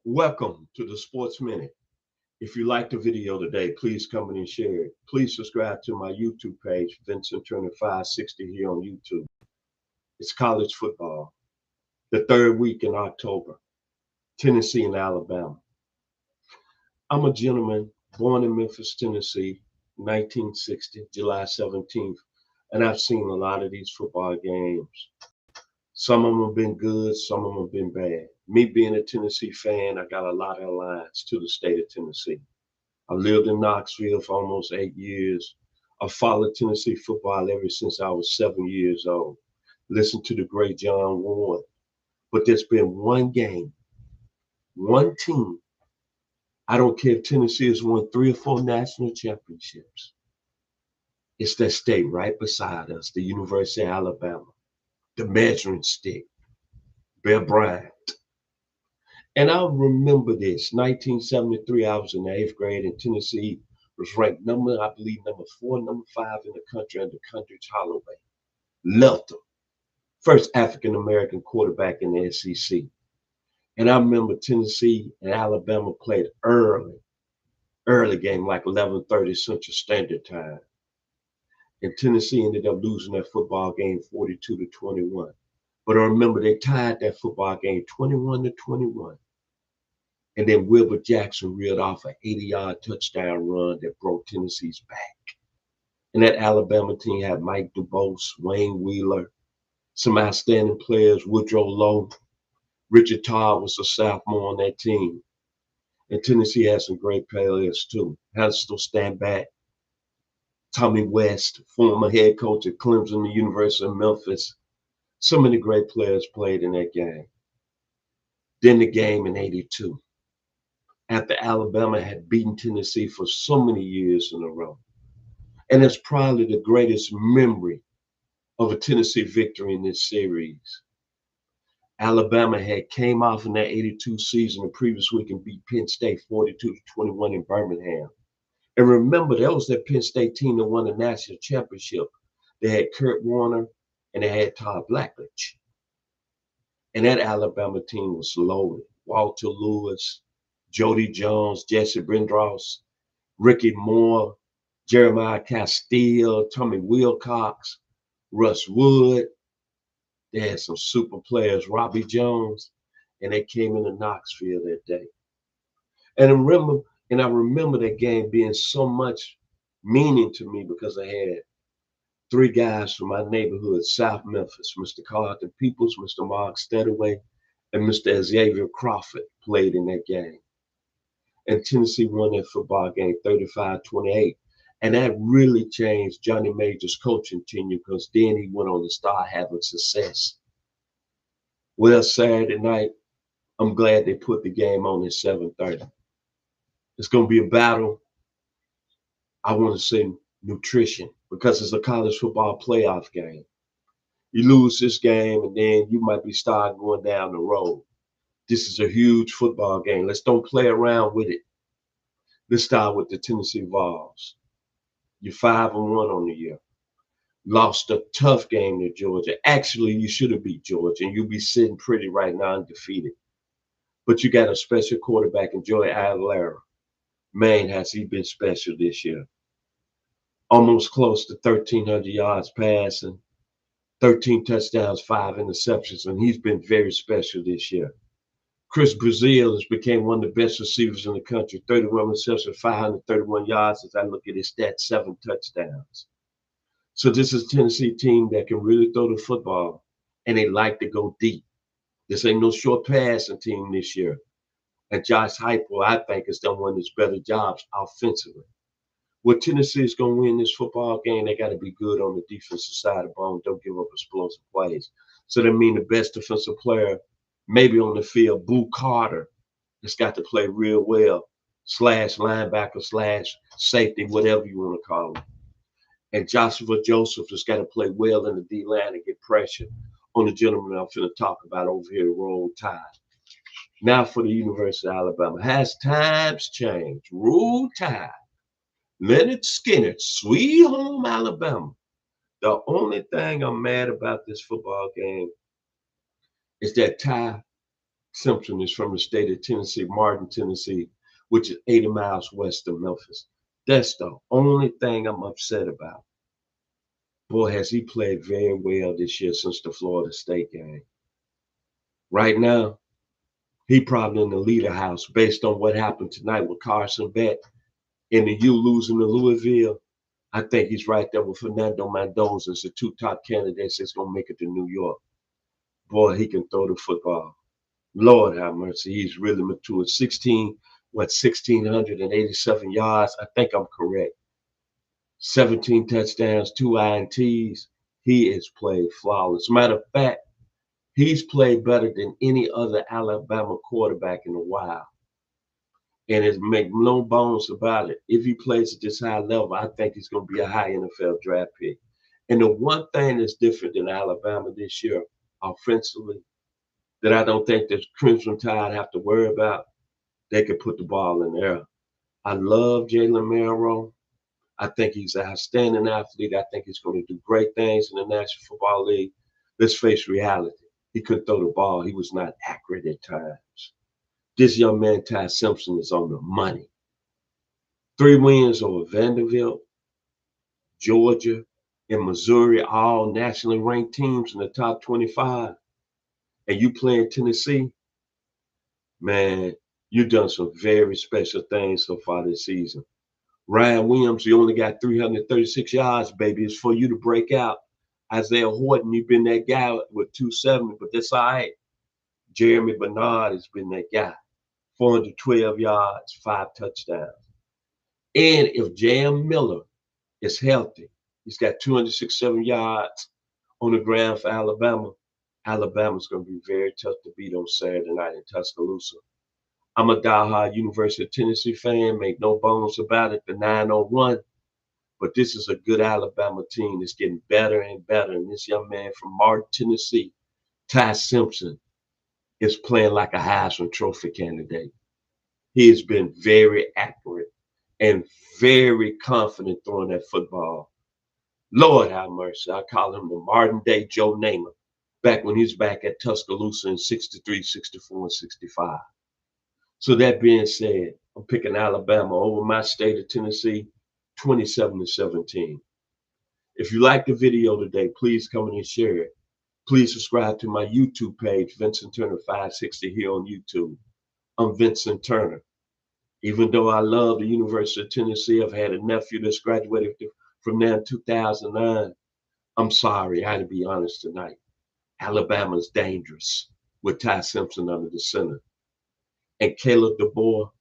Welcome to the Sports Minute. If you liked the video today, please come in and share it. Please subscribe to my YouTube page, Vincent Turner 560 here on YouTube. It's college football, the third week in October, Tennessee and Alabama. I'm a gentleman born in Memphis, Tennessee, 1960, July 17th, and I've seen a lot of these football games. Some of them have been good, some of them have been bad. Me being a Tennessee fan, I got a lot of alliance to the state of Tennessee. I lived in Knoxville for almost 8 years. I followed Tennessee football ever since I was 7 years old. Listened to the great John Ward. But there's been one game, one team. I don't care if Tennessee has won 3 or 4 national championships. It's that state right beside us, the University of Alabama, the measuring stick, Bear Bryant. And I remember this, 1973, I was in the 8th grade and Tennessee was ranked I believe number 4, number 5 in the country under Country Holloway. Loved him. First African-American quarterback in the SEC. And I remember Tennessee and Alabama played early game, like 11:30 Central Standard Time. And Tennessee ended up losing that football game 42-21. But I remember they tied that football game 21-21. And then Wilbur Jackson reeled off an 80-yard touchdown run that broke Tennessee's back. And that Alabama team had Mike DuBose, Wayne Wheeler, some outstanding players, Woodrow Lowe. Richard Todd was a sophomore on that team. And Tennessee had some great players too. Hansel Stanback, Tommy West, former head coach at Clemson, the University of Memphis. So many great players played in that game. Then the game in '82. After Alabama had beaten Tennessee for so many years in a row. And it's probably the greatest memory of a Tennessee victory in this series. Alabama had came off in that '82 season the previous week and beat Penn State 42-21 in Birmingham. And remember, that was that Penn State team that won the national championship. They had Kurt Warner and they had Todd Blackledge. And that Alabama team was loaded. Walter Lewis, Jody Jones, Jesse Brindross, Ricky Moore, Jeremiah Castile, Tommy Wilcox, Russ Wood. They had some super players, Robbie Jones, and they came into Knoxville that day. And I remember that game being so much meaning to me because I had 3 guys from my neighborhood, South Memphis, Mr. Carlton Peoples, Mr. Mark Steadaway, and Mr. Xavier Crawford played in that game. And Tennessee won that football game 35-28. And that really changed Johnny Major's coaching tenure because then he went on to start having success. Well, Saturday night, I'm glad they put the game on at 7:30. It's going to be a battle. I want to say nutrition because it's a college football playoff game. You lose this game and then you might be starting going down the road. This is a huge football game. Let's don't play around with it. Let's start with the Tennessee Vols. You're 5-1 on the year. Lost a tough game to Georgia. Actually, you should have beat Georgia, and you'll be sitting pretty right now undefeated. But you got a special quarterback in Joey Aguilera. Man, has he been special this year. Almost close to 1,300 yards passing, 13 touchdowns, 5 interceptions, and he's been very special this year. Chris Brazil has become one of the best receivers in the country, 31 receptions, 531 yards. As I look at his stats, 7 touchdowns. So this is a Tennessee team that can really throw the football, and they like to go deep. This ain't no short passing team this year. And Josh Heupel, I think, has done one of his better jobs offensively. Well, Tennessee is going to win this football game. They got to be good on the defensive side of the ball. Don't give up explosive plays. So that means the best defensive player maybe on the field, Boo Carter, has got to play real well, slash linebacker, slash safety, whatever you want to call him. And Joshua Joseph has got to play well in the D-line and get pressure on the gentleman I'm going to talk about over here, Roll Tide. Now for the University of Alabama. Has times changed? Roll Tide. Leonard Skinner, Sweet Home Alabama. The only thing I'm mad about this football game is that Ty Simpson is from the state of Tennessee, Martin, Tennessee, which is 80 miles west of Memphis. That's the only thing I'm upset about. Boy, has he played very well this year since the Florida State game. Right now, he probably in the leader house based on what happened tonight with Carson Beck and the U losing to Louisville. I think he's right there with Fernando Mendoza as the two top candidates that's going to make it to New York. Boy, he can throw the football. Lord have mercy. He's really mature. 1,687 yards. I think I'm correct. 17 touchdowns, 2 INTs. He is played flawless. Matter of fact, he's played better than any other Alabama quarterback in a while. And it make no bones about it. If he plays at this high level, I think he's going to be a high NFL draft pick. And the one thing that's different than Alabama this year, offensively, that I don't think the Crimson Tide have to worry about, they can put the ball in the air. I love Jalen Milroe. I think he's an outstanding athlete. I think he's going to do great things in the National Football League. Let's face reality. He couldn't throw the ball. He was not accurate at times. This young man, Ty Simpson, is on the money. 3 wins over Vanderbilt, Georgia, and Missouri, all nationally ranked teams in the top 25. And you playing Tennessee, man, you've done some very special things so far this season. Ryan Williams, you only got 336 yards, baby. It's for you to break out. Isaiah Horton, you've been that guy with 270, but that's all right. Jeremy Bernard has been that guy. 412 yards, 5 touchdowns. And if J.M. Miller is healthy, he's got 267 yards on the ground for Alabama. Alabama's going to be very tough to beat on Saturday night in Tuscaloosa. I'm a diehard University of Tennessee fan, make no bones about it, the 901. But this is a good Alabama team that's getting better and better. And this young man from Martin, Tennessee, Ty Simpson, is playing like a Heisman Trophy candidate. He has been very accurate and very confident throwing that football. Lord have mercy. I call him the modern day Joe Namath, back when he was back at Tuscaloosa in 63, 64, and 65. So that being said, I'm picking Alabama over my state of Tennessee, 27-17. If you like the video today, please come in and share it. Please subscribe to my YouTube page, Vincent Turner 560 here on YouTube. I'm Vincent Turner. Even though I love the University of Tennessee, I've had a nephew that's graduated from there in 2009. I'm sorry, I had to be honest tonight. Alabama's dangerous with Ty Simpson under the center. And Caleb DeBoer,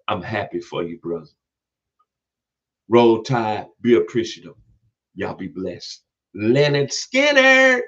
I'm happy for you, brother. Roll Tide, be appreciative. Y'all be blessed. Leonard Skinner.